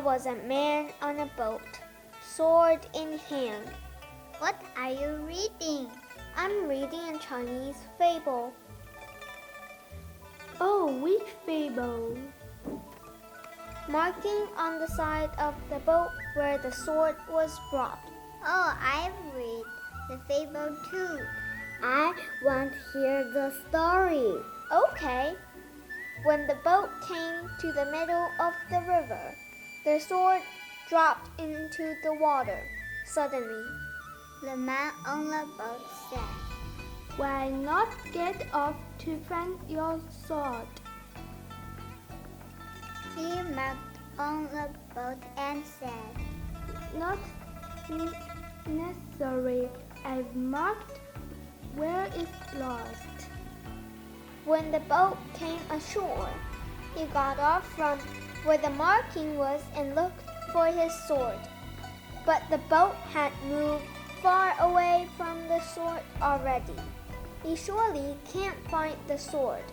was a man on a boat, sword in hand. What are you reading? I'm reading a Chinese fable. Oh, which fable? Marking on the side of the boat where the sword was brought. Oh, I've read the fable too. I want to hear the story. Okay. When the boat came to the middle of the river, the sword dropped into the water. Suddenly, The man on the boat said, Why not get off to find your sword? He marked on the boat and said, Not necessary. I've marked where it's lost. when the boat came ashore, he got off from where the marking was and looked for his sword. But the boat had moved far away from the sword already. He surely can't find the sword.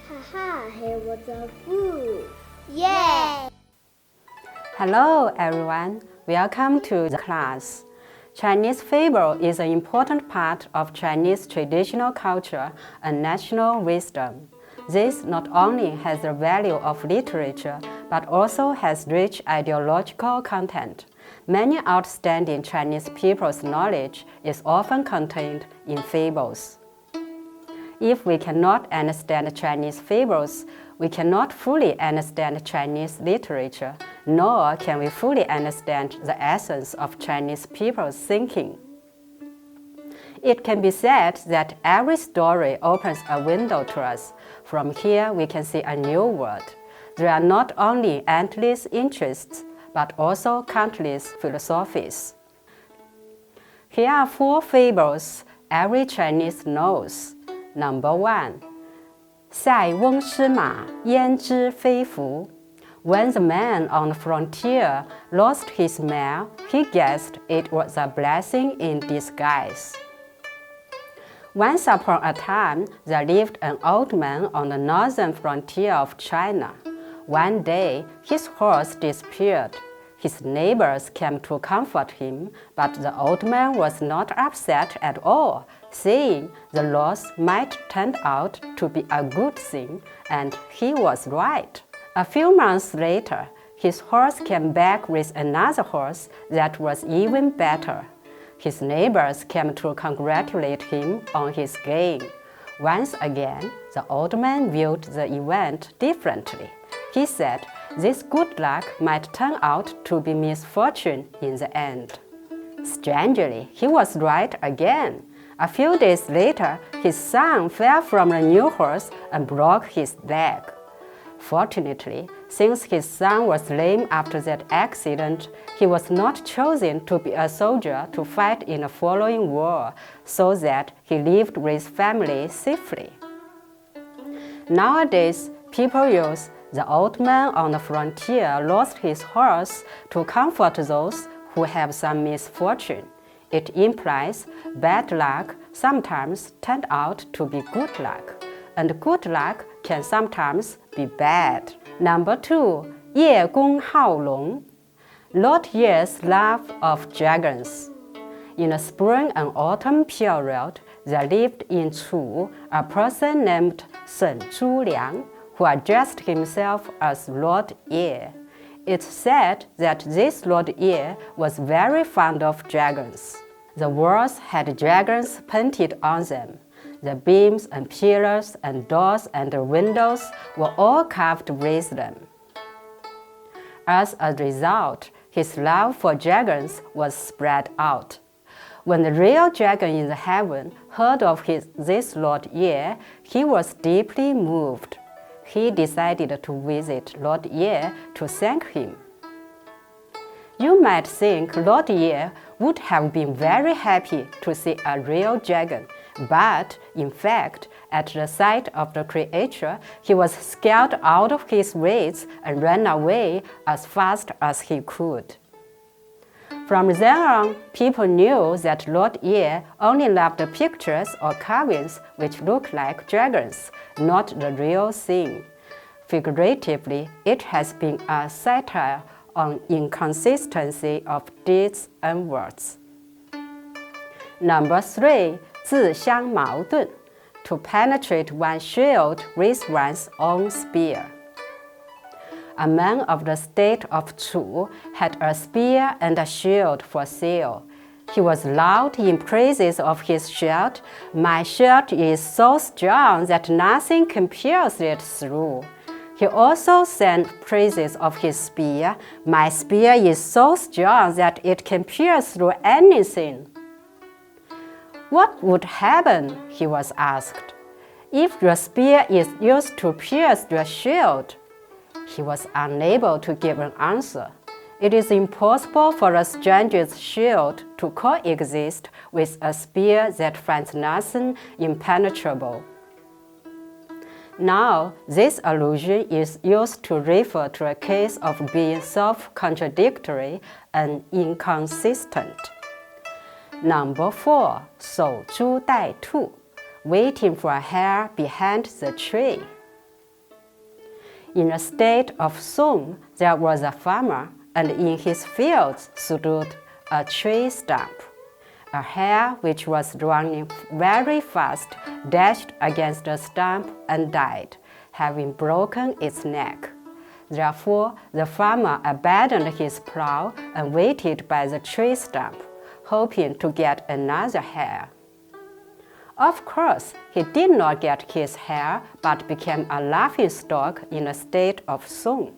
Haha, he was a fool. Yay! Hello everyone, welcome to the class. Chinese fable is an important part of Chinese traditional culture and national wisdom. This not only has the value of literature, but also has rich ideological content. Many outstanding Chinese people's knowledge is often contained in fables. If we cannot understand Chinese fables, we cannot fully understand Chinese literature, nor can we fully understand the essence of Chinese people's thinking. It can be said that every story opens a window to us. From here, we can see a new world. There are not only endless interests, but also countless philosophies. Here are 4 fables every Chinese knows. Number 1. 塞翁失马，焉知非福? When the man on the frontier lost his mare, he guessed it was a blessing in disguise. Once upon a time, there lived an old man on the northern frontier of China. One day, his horse disappeared. His neighbors came to comfort him, but the old man was not upset at all, saying the loss might turn out to be a good thing, and he was right. A few months later, his horse came back with another horse that was even better. His neighbors came to congratulate him on his gain. Once again, the old man viewed the event differently. He said this good luck might turn out to be misfortune in the end. Strangely, he was right again. A few days later, his son fell from the new horse and broke his leg. Fortunately, since his son was lame after that accident, he was not chosen to be a soldier to fight in the following war, so that he lived with family safely. Nowadays, people use the old man on the frontier lost his horse to comfort those who have some misfortune. It implies bad luck sometimes turned out to be good luck, and good luck can sometimes be bad. Number 2. 叶公好龙, Lord Ye's love of dragons. In the spring and autumn period, there lived in Chu a person named Shen Zhuliang, who addressed himself as Lord Ye. It's said that this Lord Ye was very fond of dragons. The walls had dragons painted on them. The beams and pillars and doors and the windows were all carved with them. As a result, his love for dragons was spread out. When the real dragon in the heaven heard of this Lord Ye, he was deeply moved. He decided to visit Lord Ye to thank him. You might think Lord Ye would have been very happy to see a real dragon, but in fact, at the sight of the creature, he was scared out of his wits and ran away as fast as he could. From then on, people knew that Lord Ye only loved pictures or carvings which look like dragons, not the real thing. Figuratively, it has been a satire on inconsistency of deeds and words. Number 3, 自相矛盾, to penetrate one's shield with one's own spear. A man of the state of Chu had a spear and a shield for sale. He was loud in praises of his shield. My shield is so strong that nothing can pierce it through. He also sang praises of his spear. My spear is so strong that it can pierce through anything. What would happen, he was asked, if your spear is used to pierce your shield? He was unable to give an answer. It is impossible for a stranger's shield to coexist with a spear that finds nothing impenetrable. Now, this allusion is used to refer to a case of being self-contradictory and inconsistent. Number 4, 守株待兔, waiting for a hare behind the tree. In the state of Song, there was a farmer, and in his fields stood a tree stump. A hare which was running very fast dashed against the stump and died, having broken its neck. Therefore, the farmer abandoned his plow and waited by the tree stump, hoping to get another hare. Of course, he did not get his hare, but became a laughingstock in a state of Song.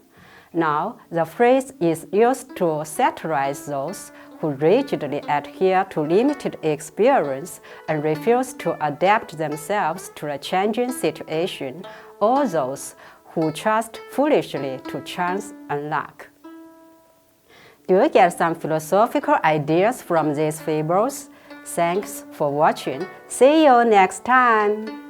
Now, the phrase is used to satirize those who rigidly adhere to limited experience and refuse to adapt themselves to a changing situation, or those who trust foolishly to chance and luck. Do you get some philosophical ideas from these fables? Thanks for watching. See you next time.